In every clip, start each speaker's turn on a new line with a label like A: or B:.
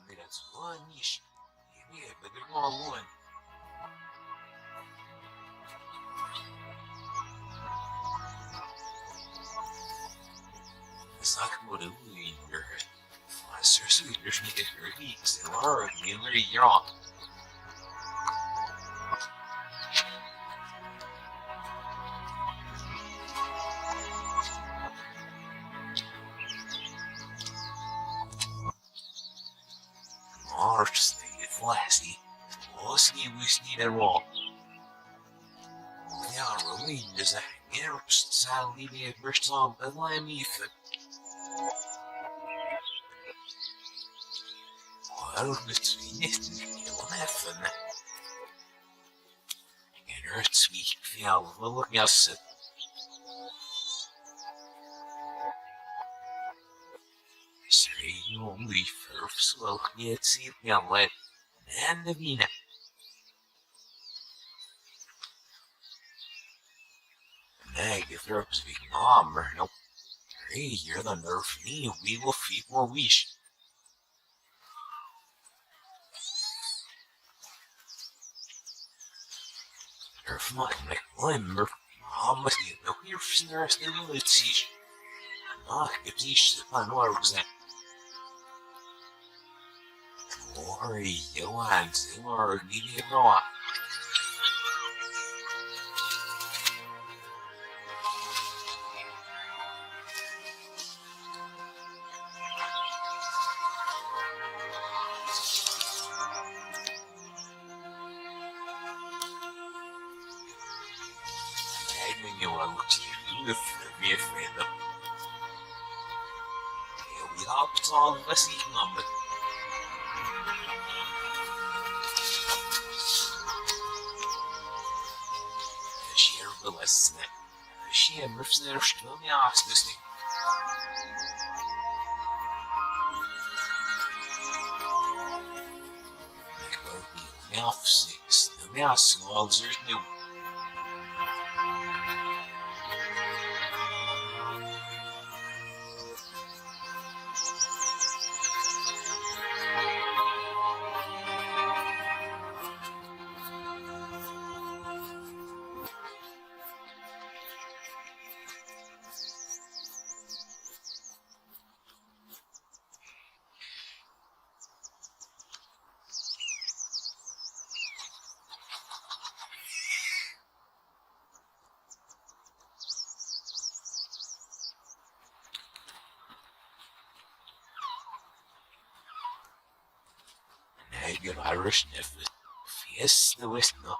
A: That's one niche. Yeah, but they're all one. Sakura leader. Seriously, there's me get her heats and Laura again, where you're on. March stated flashy. Lusky whiskey and raw. Now, Rolene is a Arabs sadly be a first on the lime ether. Well, between it and F and Earth's weak feel will guess it. Say only first will yet see the outlet and the Vina. Negative herbs we armor, no. Here the nerve me, we will feed more wish. Nerve my limber, almost get no here for the rest of the litsish. Ah, get these upon works then. Worry, you want, you are needing a rock. You want to live me afraid of. We hopped on the sea number. She ever less than she ever finished on the ass this thing. The mouth six, the mouse walls are new. Good Irish never. Yes, the West no.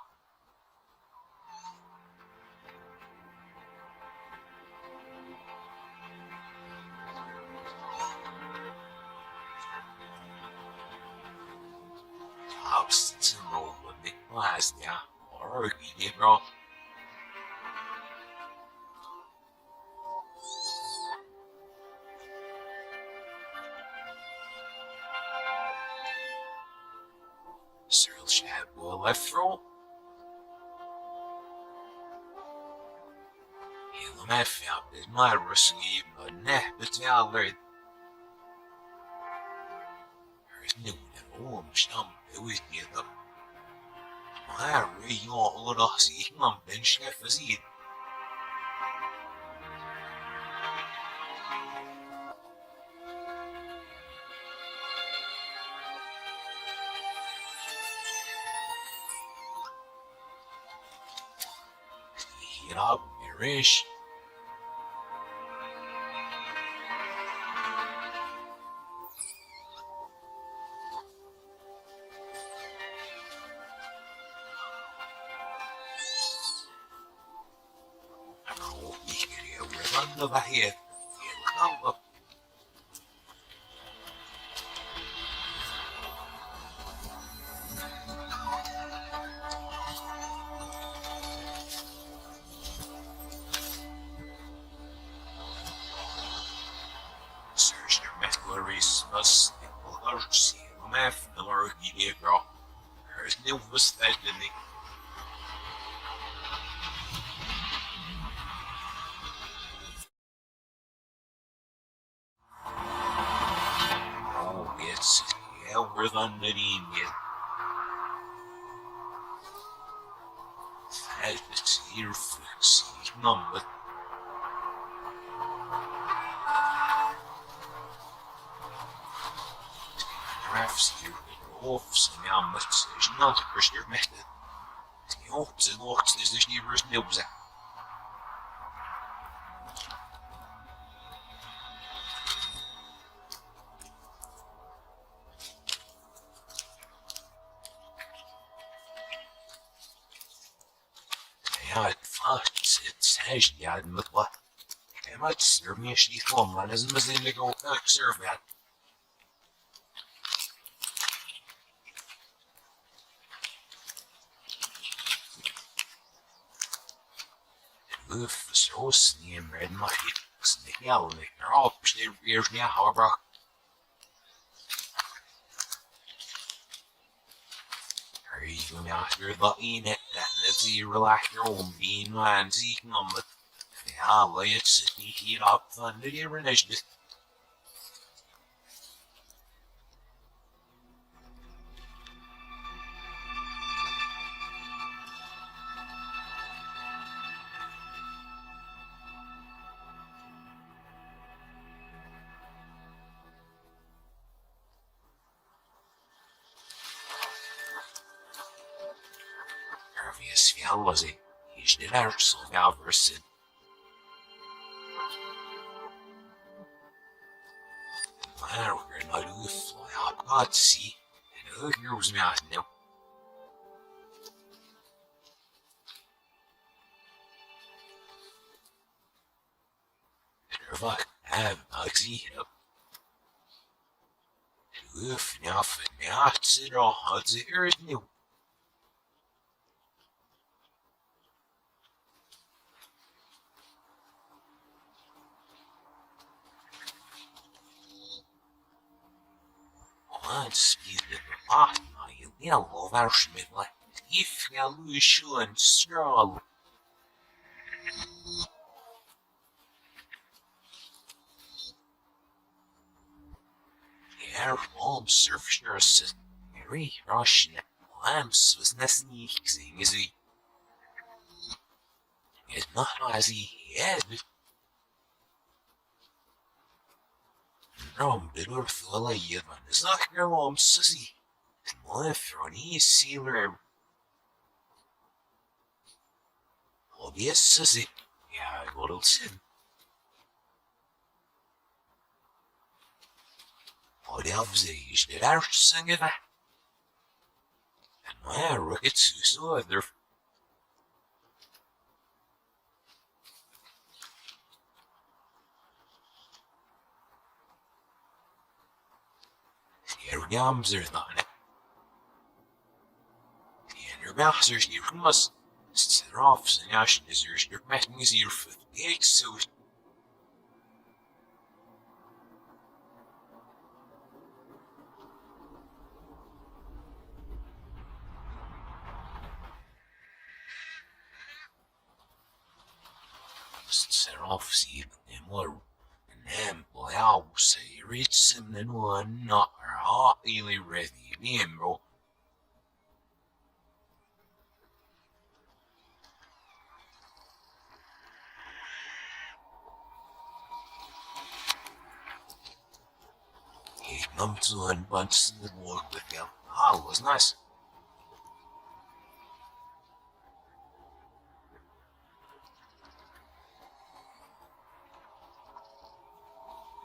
A: House to know what it was now, or you did wrong. Cyril Shad will left throw. He'll have found it my risky, but nah, but now there. There's no one stump with me though. My real old Aussie mum and chef is it. Get up, Irish. Oh, you can hear run over here. Come up. Search your metallurgies must see a map or media girl. There's no mistake in it. Oh, it's Elmer than the Indian. Helvete, hier flygsig namnet. Drafts hier offs en jammet, is not Christian method. Die hops en locks is dus niet rust nieuws. Ja, het valt, het is ja, met wat. Ik moet serve me als die kwam, maar dat is een bezin dat ik ook serve had. Uff, zo sniem red mag je. Snik jou, ik erop, sneeuw eerst niet harbrak. Even after dat in het, dat zie relax erom, die man zie ik nam het. Ja, wel, het zit niet hier op van de herinnering. Nervous fialozy, he's the arsel Alverson. Maar we're not fly up, God see, and who knows me out now. Nervous, I'm see up. Uff, now for now, it's it all, it's here new. Once you the part, you yellow version like if you lose you and straw. Her mom surface nurses, Mary Russian, lamps was sneaking as he. It's not as he had. Rom did her full of you, man. It's not your mom, sissy. It's my throne, he's sailor. Oh, yes, sissy. Yeah, I got it said. Oh, the elves age did our sing it. And my rockets who saw it there. Here yams are not it. And your masters, you must. Sit off, and ashen is your matting is your foot. Gate suit. Sit off, see them more. And boy, I'll say, reach some and one not hotly ready, bro. He comes to and bunts in the work with him. Ah, it was nice.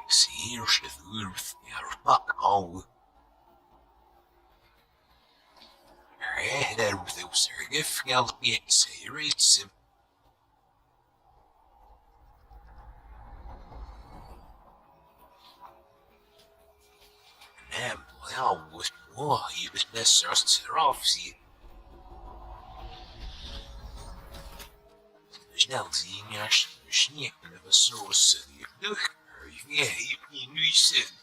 A: See, here's the earth, you're back home. Her there with those if you'll be it, say, reach him. And well, with more, he was necessary to off, see. Snel zien je als je sneeuw en we zo zitten. Je lucht, ja, je hebt nu zin.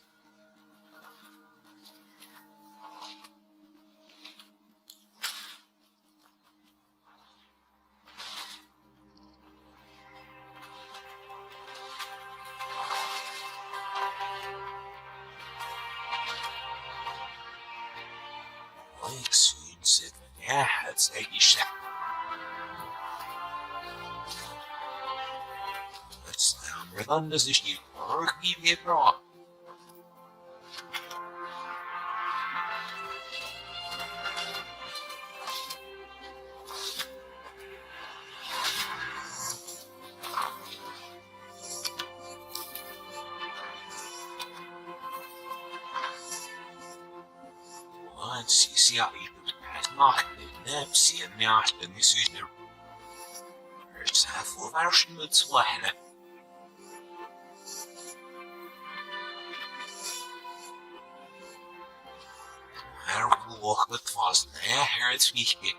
A: expensive. Ja, het is echt. Het staan dan dus is niet erg weer bra. Once you see how you het mag nefsi en nachten is u er. Het zijn voor waarschijnlijk met zwachten. Maar ook wat was het wichtig.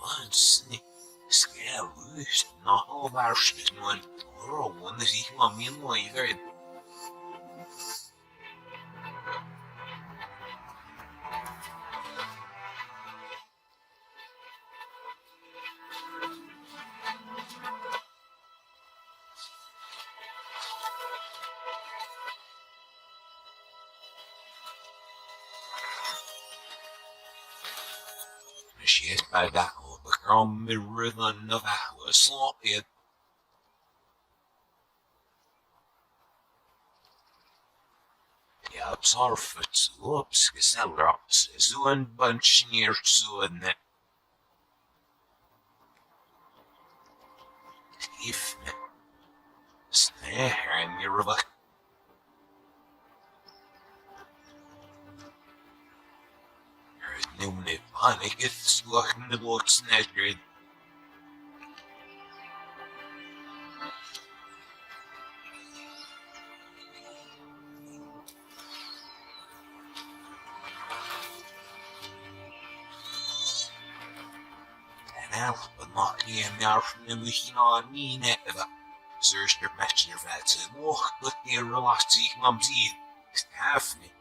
A: Once scared not all waarschijnlijk een rol is ik maar meer mooi werd. Shit bij dat begon met rhythm of our sloppy. Ja, absorf het loops gezellig, zo'n bunch neer zo'n if snare en je rubber. Nu ne panic is looking the boats netted. Now, but not here now from the machine on me never. Search your match your vets and walk with the relaxing mumsy. Half me.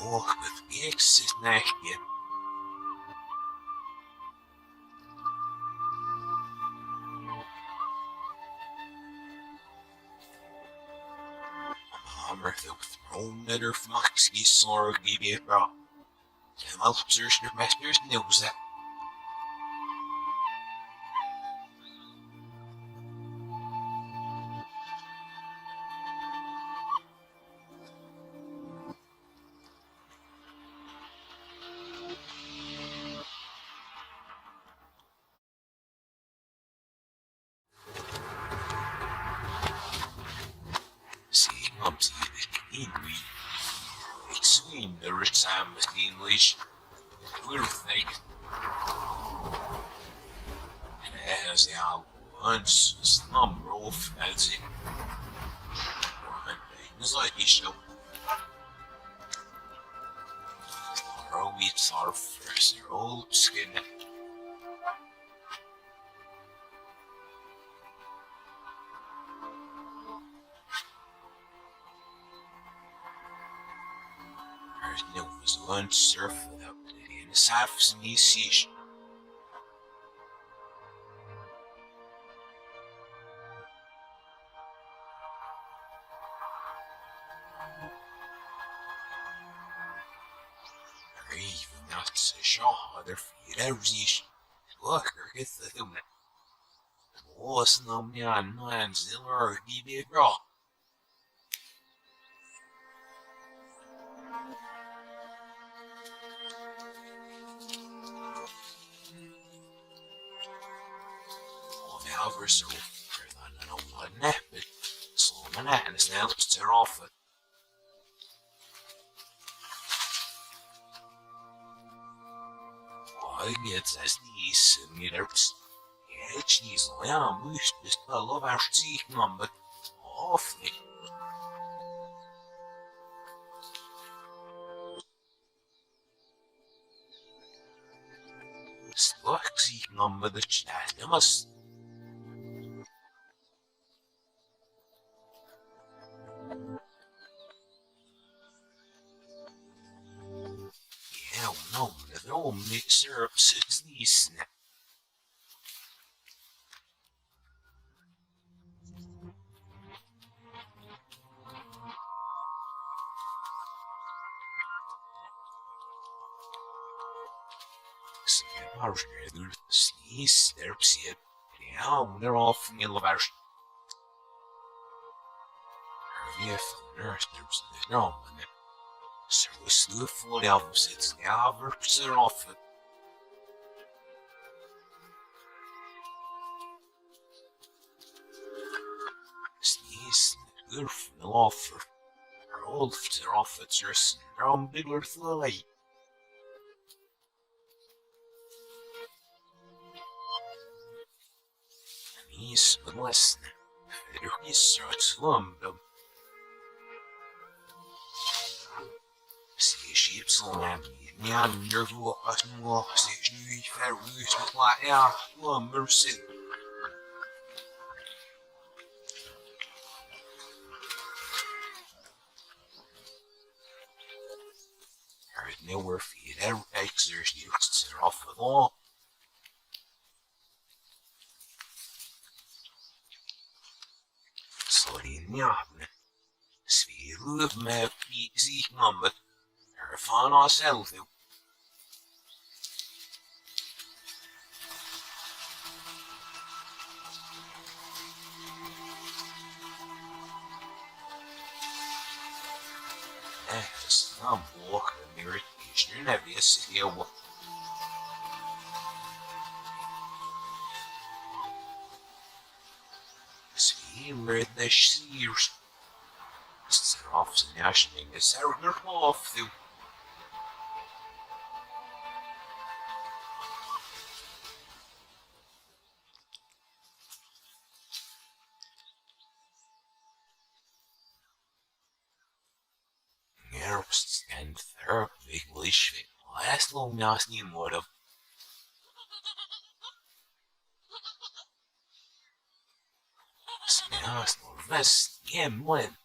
A: Walk with the exit neck yet. Hammer the throne that her foxy sorrow gave you brought. And I'll search your master's knows that. See, Mumsy, angry. Extreme the rich time with the English. We're thinking. And as the owl once was number of fancy. One thing is like you show. Our meats are fresh, their old skin. No was one surf without pity in the half me sea. Even not so sure other feet every look or get the human. Was no man man's or he be raw. However, so further than a one nap, but so many and it's now to tear off it. Why gets as these meters? Yeah, she's lamb, we just love our seeking on, but awfully. Slagsik om the chatmas. Yeah, no, no, syrups, it's these. Arshred, sneeze, there's it. Yeah, they're off in the version. If there's no one. So it's the full albums, it's never so often. Sneeze, good for the offer. Old for officers, and bigger for the light. He's listening. He starts lumbum. See sheep's lamb, meander walks and walks, it's new fair roost with like air, lumber sin. Heard nowhere feed, every exercise are off the law. Sorry, njapen. Svilup med fysisk nummer. Her fan ourselves. I'm walking the irritation of this here. Svilup the shears. Straffs and ashning is erger off the. Nervs and therapy wish last long nasty would have. Smells nervous, again when.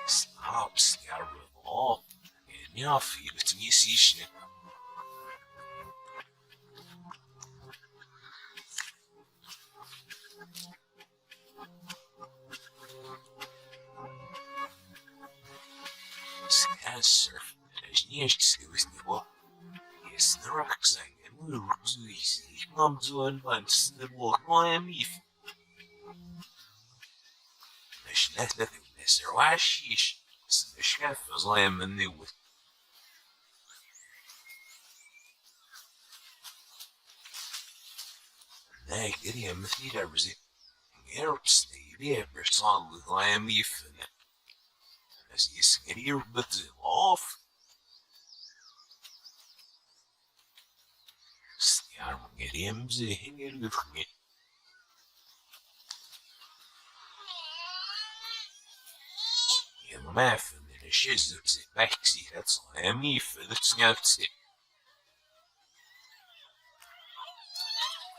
A: Stops, got all. And yeah, feel it me see. Surf, as near to with me, yes, the rocks and the rocks easy. Comes on once the walk on if. There's nothing this or why sheesh. The chef was lamb and new with. They get him if he ever see. Erps, they ever saw with lamb if. As he's here, but off. Stiar get him, the hinger with me. In math, and the shiz of the backsy, that's lamb if that's not it.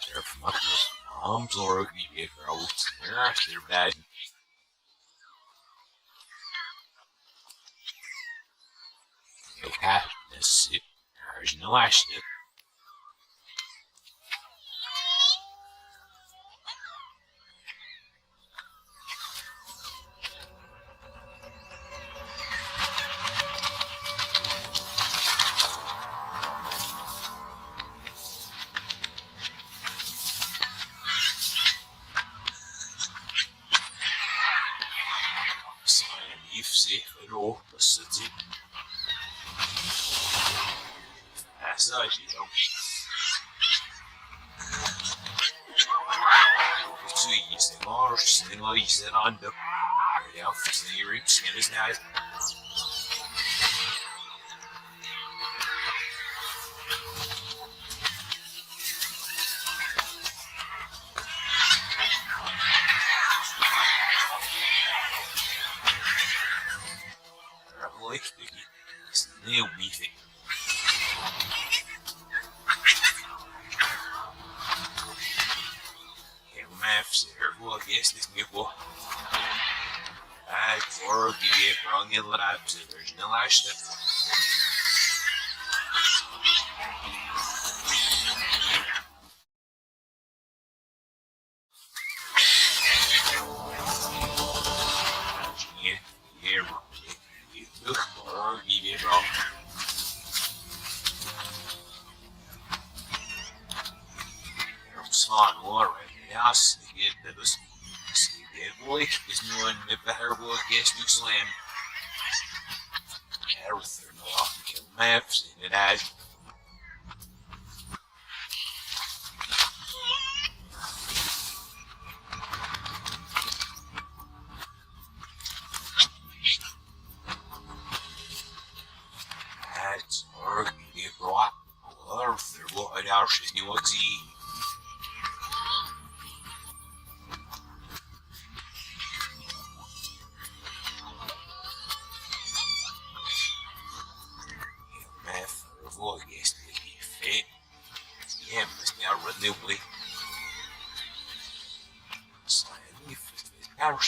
A: They're from up with moms or a girls, they're bad. They have this, there's no ashton. Safe all the city. As I do. Too easy, Mars, and what he said on the ribs in his night. Nefser voor gisteren nieuw. Hij voor die brang je laat ze de laatste. Slaan hoor, ja, dat was. Moeilijk is nu een beter woord nu slam. Arthur nog kill maps in het uit. Het zorg je brought. Arthur wat het als is nu wat zie.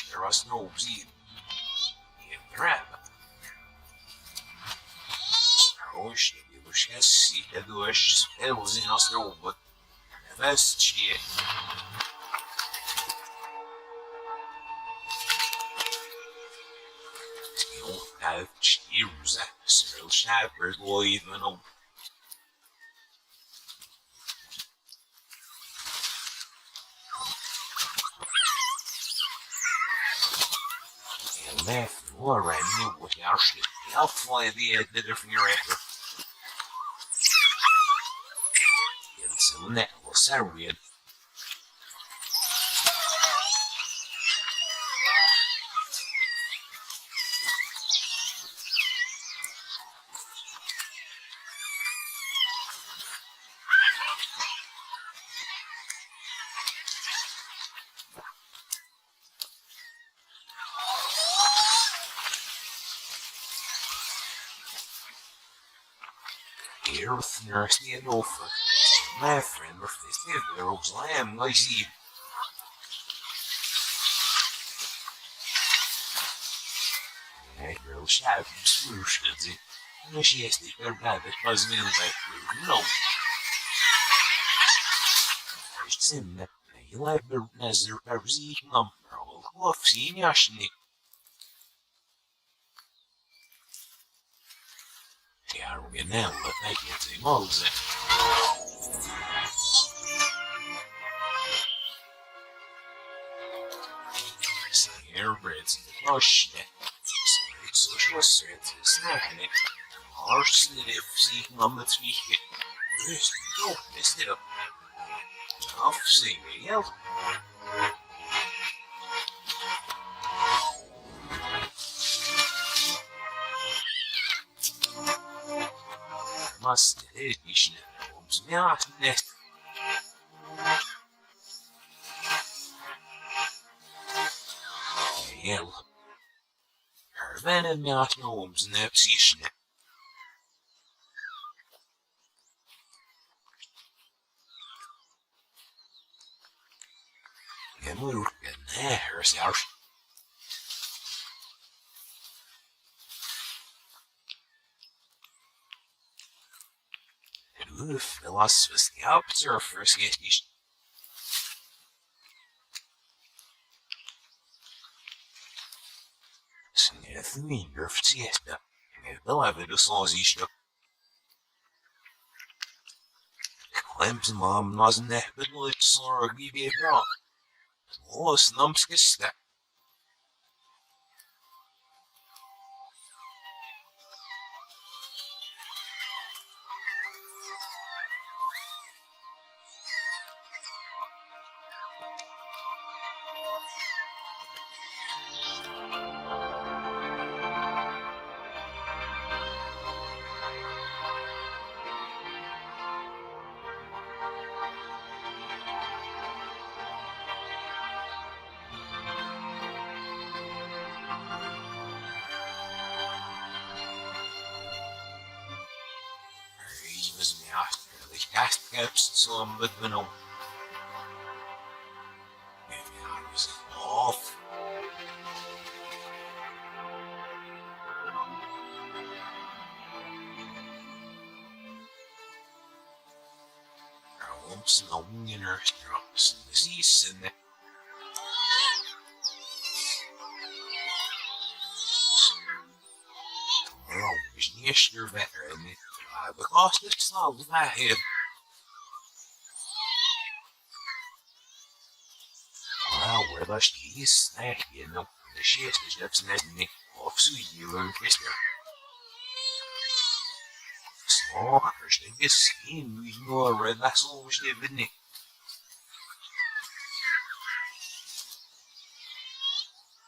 A: There was no zien in trap. Hoş, bu şey sihirli duş, elzin nasıl oldu? Nefes çiğ. Yok, ne çiğ ruza, sırıl şapır, loyden o. Left or I knew what our shit. I'll fly the different reactor. It's a net was weird. Here with nursing and over. My friend with this little lamb lazy. I girl shout and swoosh at it. And she has the third rabbit buzzing in the no. First in the library as their parasite number of coffee in Yashnik. Jag nämnde väggen till Mose. Airbreds in the motion. Social strength is snapping. Arsene seeking on the tweak. Just don't miss it up. Off singing yell. Must it be sniffles? Not net. Yell. Her venom not gnomes in the position. And we're in there, ours. Philosophists, the observers get used. Sneathly nerf siesta. Beloved as long as you shook. Claims mom wasn't that, but let's give you a wrong. Lost numbskis that. Cast caps some with venom. snowing or drops in the season. Always near veteran, because it's not live. Well, where the she's snack, you know, the shit is just netting off so you and Mister. Så, först en skin vi når relaxation.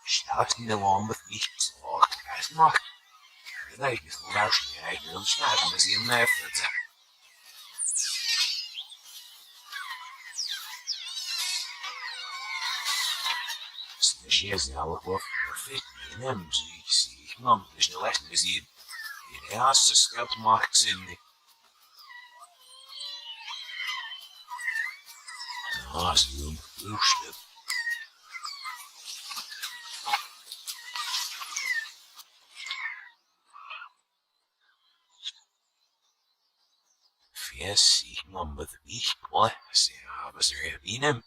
A: Starten along with me, så as not. Det is lauschen jeg vil snakke med sin eftertid. Så skjer det alle på perfekt i nem, så jeg sier, mam, det er ikke lett med sin. Det er så skapt maks inn i. Awesome, bullshit. Yes, ich mam with me, boy, say I was there in him.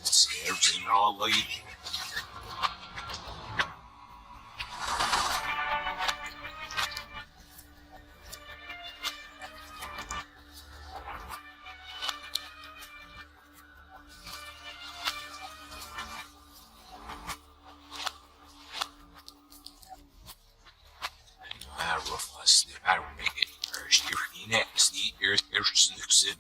A: Serves in all light. I will make it first. You're next. Here's Nixon.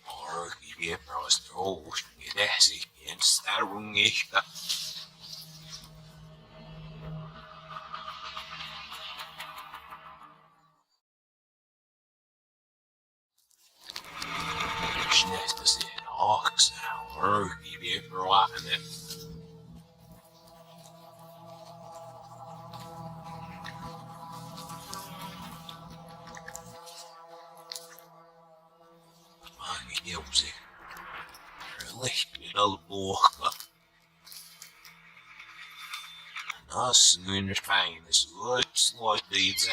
A: Or give you a stroll. That's it. And starring it. Nästa sen också. Or give you a rotten it. Music. Little boka. Nas nu finest what's like these.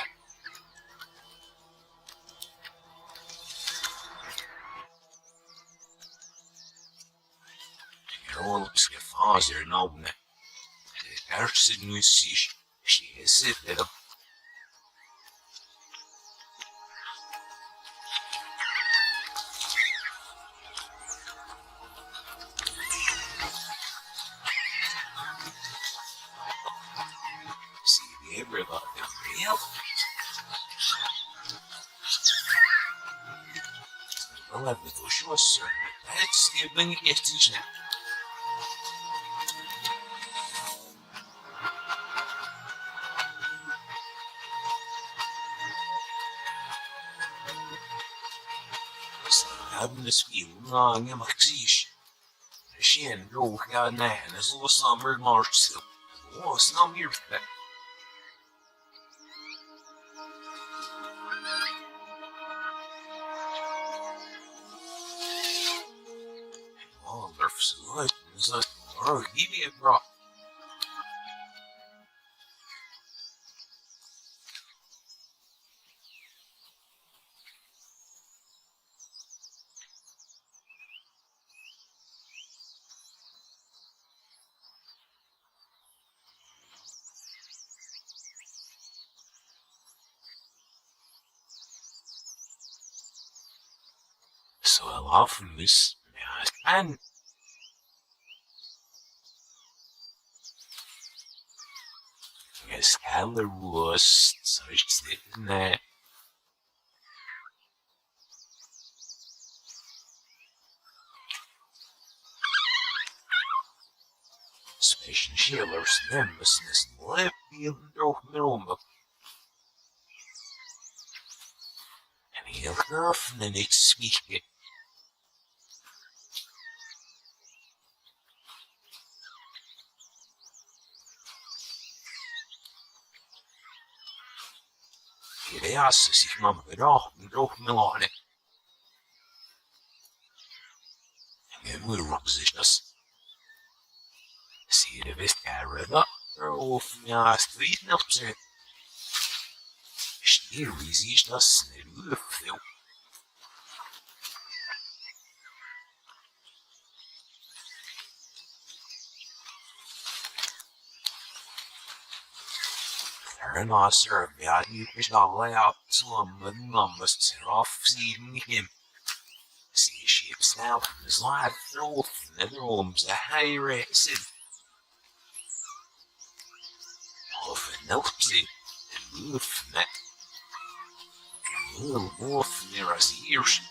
A: All ska faser navne. Det är så nu sist. Det sitter det. Real. Well, I've been sure, sir. That's giving it to you. I'm this feeling long in my seat. She and Joe got an as well as summer March. Oh, it's not here. Så give me a bra. Så jag la för miss med Skylar was such that Special Shielders Nemesis left the middle and he'll girl the next week. ideasse sich man droog melane. Gemurrupsistas. Sire vestarada, of naast vriendnapse. Snirvisistas nerufil. Master of is not layout slum with numbers off seeing him. Sea ships now is live off in the rooms a high expressive. Of an elpsy and move net. Little wolf near us ears.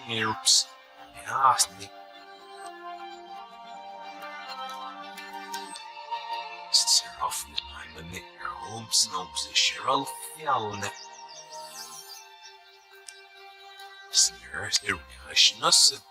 A: Oops, and asked me. Seraf med mig home snobs Cheryl fjallene. Snørs irrasjonasse.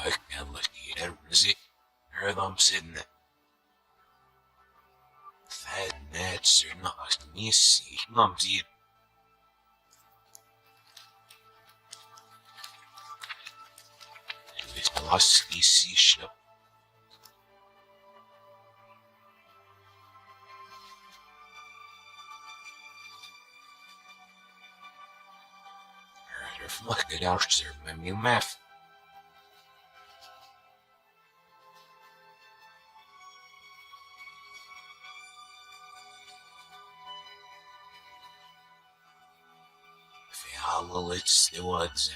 A: I can't let you out, Rizzy. Heard them sitting there. Fed nets are not me see, Mum's eat. And it's lusky sea ship. Heard her fluck it out, sir, my new math. Alle letzte Worte.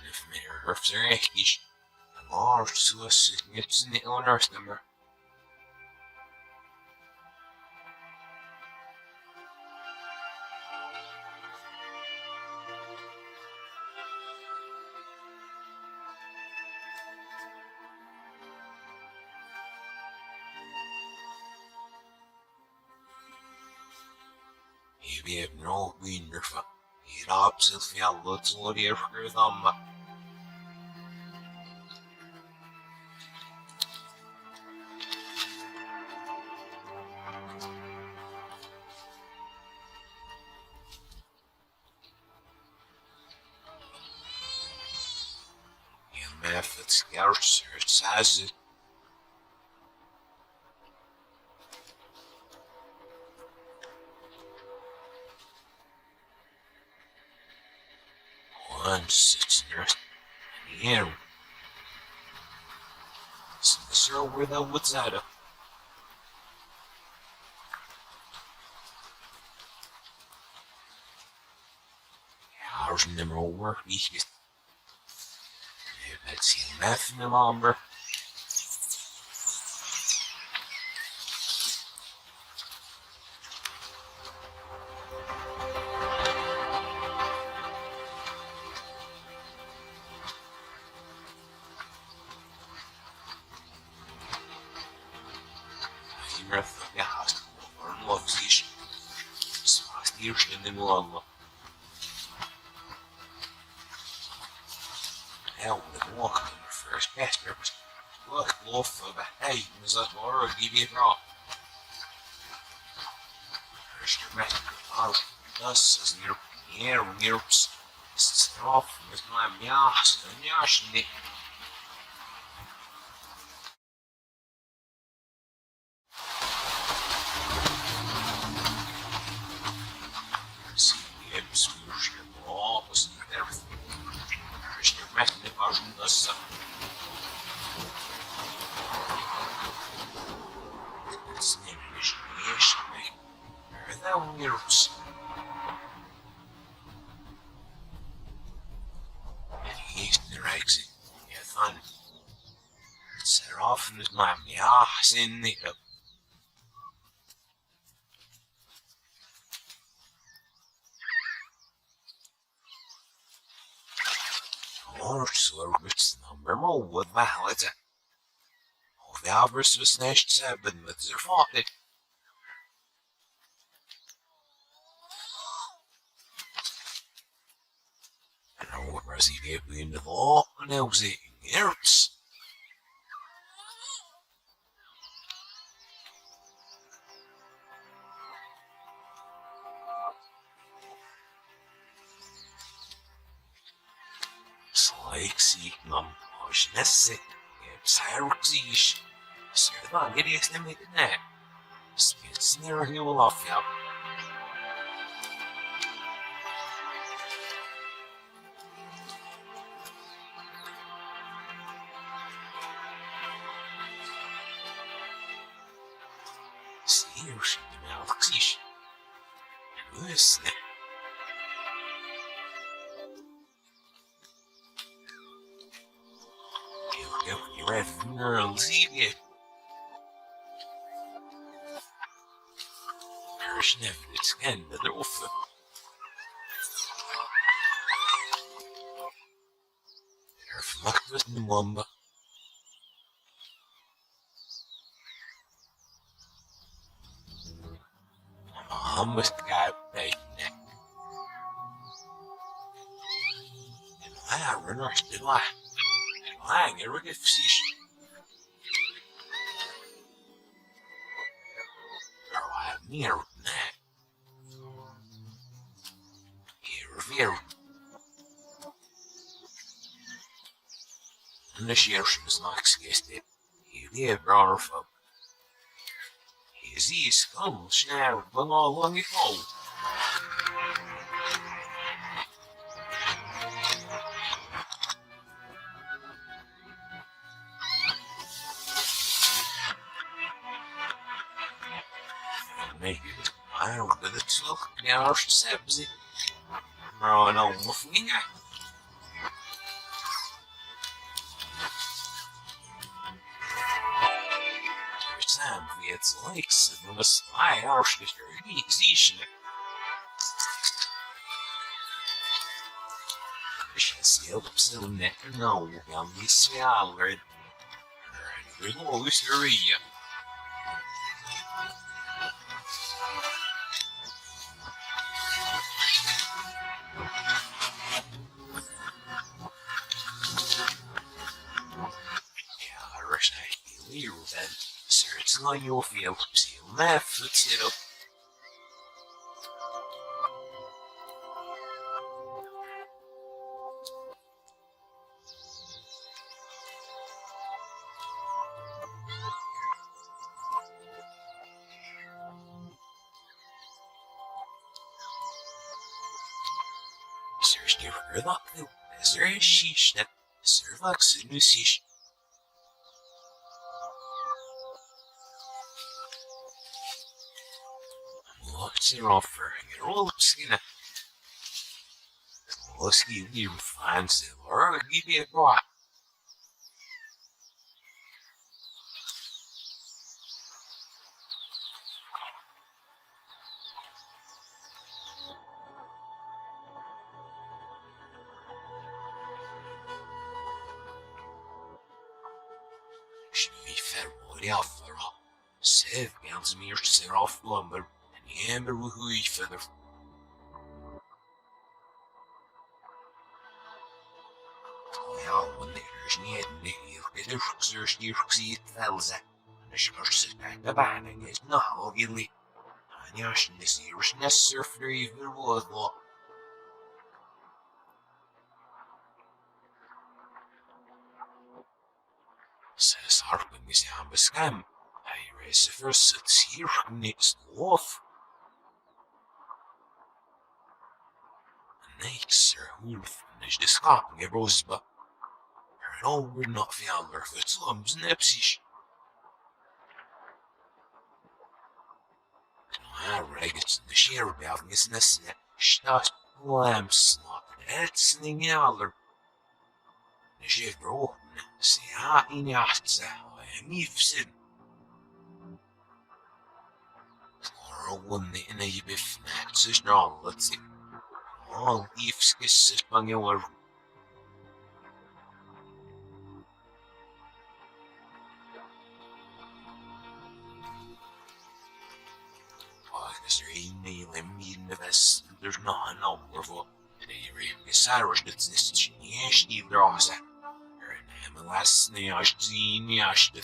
A: If mir hurts are echt, I'm all so it's in the owner's number. Maybe I've no winder for. It absolutely a lot of your thumb. Your methods scarce, it says it. Once it's nurse in the air. Sir, where the woods at? Ours never work because that's the math in the lumber. In the long hell with walking in the first best purpose. Look, off of a hay, was that more give you a drop. First, your method of thus as near nearps. It's off with my yas and yash nick. it's an initiation. Thou nerves. He's the right. Yeah, fun. Set off with my ass in the up. Or so it's number more with valid. Of the hours was next 7 with their father. And I was even in the law and I was eating nerves. Slayksi nam hoşnesi, sarıksiş. Sırdan gerisine mi ne? Spetsnir yol af ya. Sir şimdi melksiş. Ösne. Red elusive. Persnev, it's another offer. Erflakt the mamba. Must got bait neck. And I runner still I. And I get rid of fish. Near that. Here, and the sheriff was not suggested. He lived broader folk. His east comes now, but all long ago. Maybe I don't know the 12 hours sebzi. No, no, muffling. Sam vet likes and the spy architecture exist. Сейчас я абсолютно я не связан. Его история. Я рождаюсь then. Sir, it's not your field. See you left, let's get up. Sir's never luck though. Sir is sheesh net. Sir luck's a new sheesh. What's your offer? You're all skinner. Let's give you fine silver. Give you a boy. Should be fair, what offer? Save bounds me your off lumber. Amber who each feather. Ja, wanneer niet meer de ruxers die ruxie telze. De schurse de banen is nog really. En ja, is hier necessary for even worthwhile. Says Harping is aan bescherm. Hij race first het hier niks off. Nee, sir, Wolf, is de schaping in Roseba. Er over not fjouwer voor het soms nepsies. Regens de Scherbelgen is nesne staat lamslap etsning aller. De Scherbroken se ha in jachtse mifsin. Rowan in a biff, so snarl, let's see. All ifskis is bangewer. Is er een in de west, there's not an number for the Cyrus that's this yes, either was that. And the last thing I seen, yes, the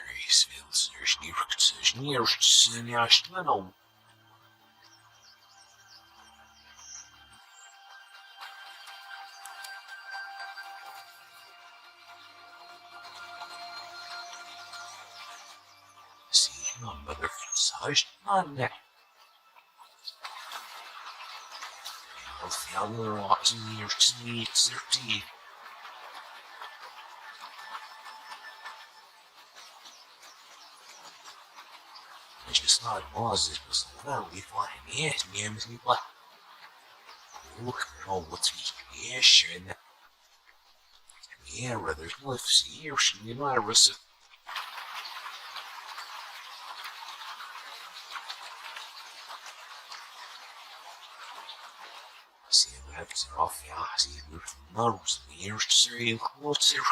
A: Racefields, there's nearest, and yes, I know. See, my mother such on that. I'll feel the rocks near to meet their teeth. I just thought it was well, we find it, me black. Oh, what's we yes, and yeah, rather lifts here, she knew I was. See, we have to off, yeah, see, we're nervous, the ears to say, what's there?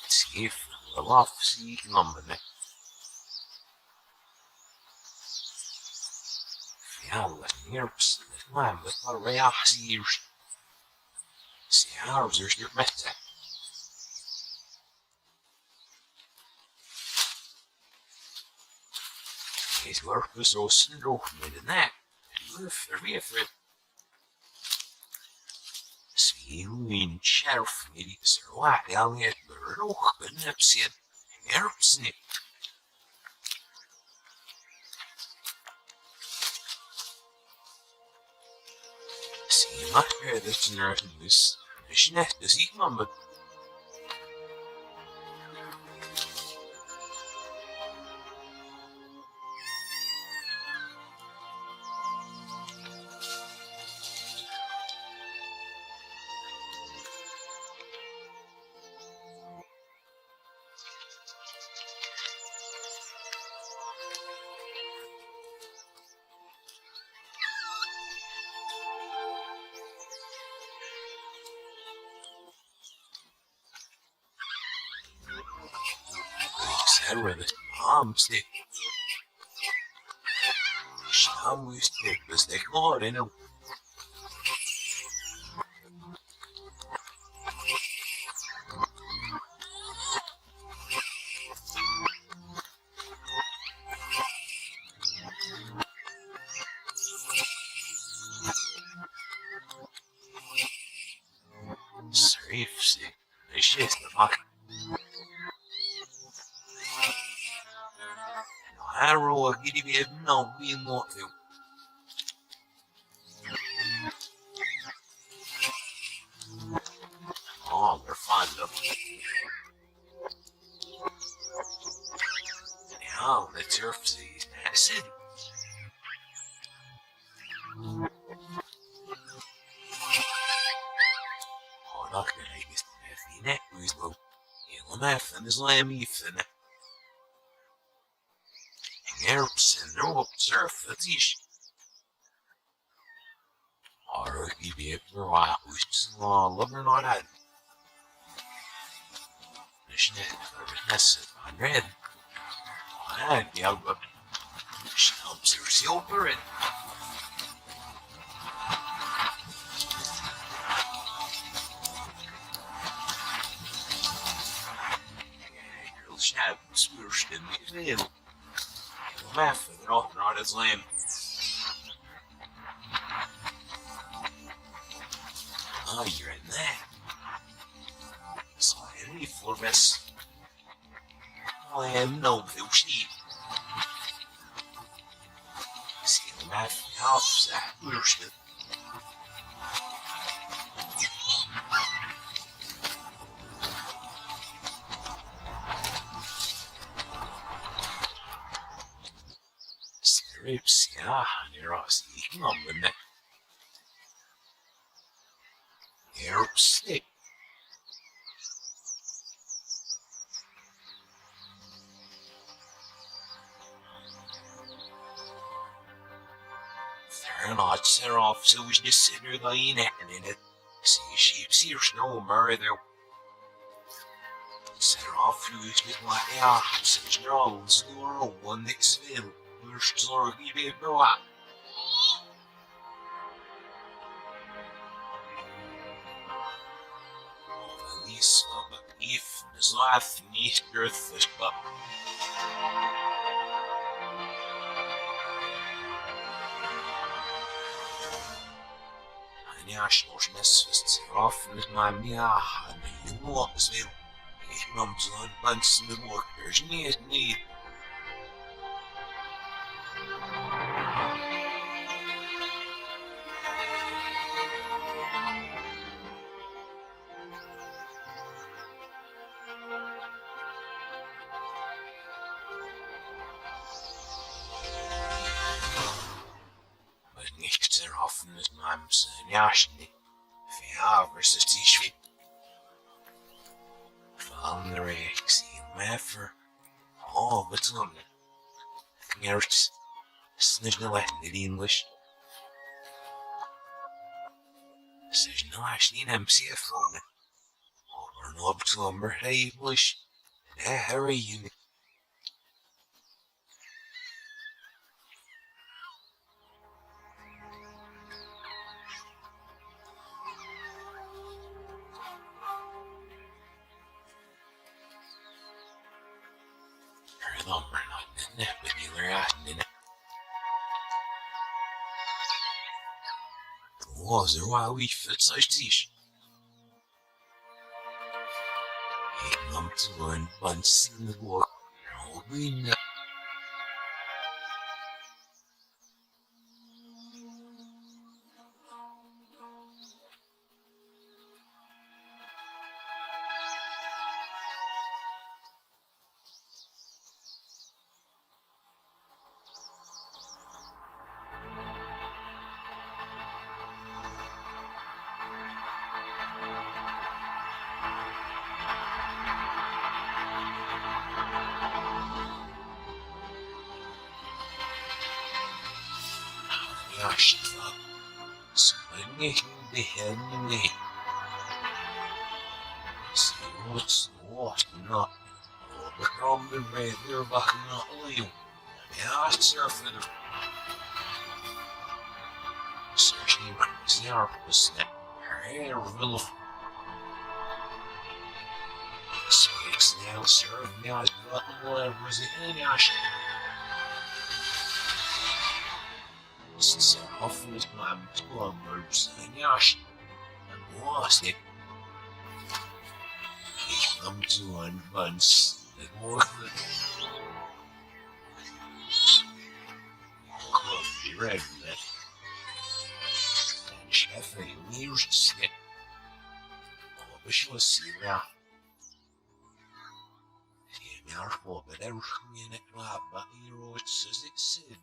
A: See if the love, see, number neck. Yeah, let me hear, let me have a real sears. See, ours are your method. His work was so syndrome in that. Lift the refer. Sweeling sheriff, maybe Sir White, Elliot, the rook, but Nepsian, and Erbsnip. See, my hair that's nerve in this. She net does eat number. Said with it, Mom, stick. Sham we stick, the stick more in him. Safe, stick. The shit's the fuck. Arrow, giddy bit, no, we not do. Oh, they're fond of. Anyhow, the turf sees acid. Oh, not gonna make this hefty neck, we slow. He'll laugh and his lamb ethan. Herbs and no surf, that's ish. Or give you a while, which is lover not had. Nishnet, Ness, on red. I'd be out of shelves or silver and. Girl shab, swoosh, and make it. Laugh at it all, not as lamb. Oh, you're in there. before this. I am no sheep. See the math helps that worship. Scripts, ja, er was ikke noe stick. They're not set off, so we just sit there lying in it. See sheep's here, no murder. Set off, you with my such drones, or one next veil. We're sorry, baby, bro. Lisa, but if there's life beneath earth, but я что ж не свистов mit meinem Jahr, eine Junge will. Ich mam so ein Bands mit Workers, nie. Nicht sehr offen mit meinem Jahrschnitt. Ja, versus die Schwip. Van der ik zie hem even. Oh, wat dan? Nerds. Snel in English. Zeg nou als niet hem zie van. Over een op te nummer English. Harry you. Number not but you are at it. Was er why we fit such dish? He come to one once in the war. No, we know. Gosh, swinging the hand. See what's what not. Overcome the rather back not leave. Yeah, surfing. Searching zero percent. Hair will. Speaks now, sir. Now, whatever is it in Ash? Set off with my plumbers and Yash and lost it. He come to one once and more than Club Red Net and Chef a nearest snip. Oh, but she was see now. He now for but everything in it, but you know it says it said.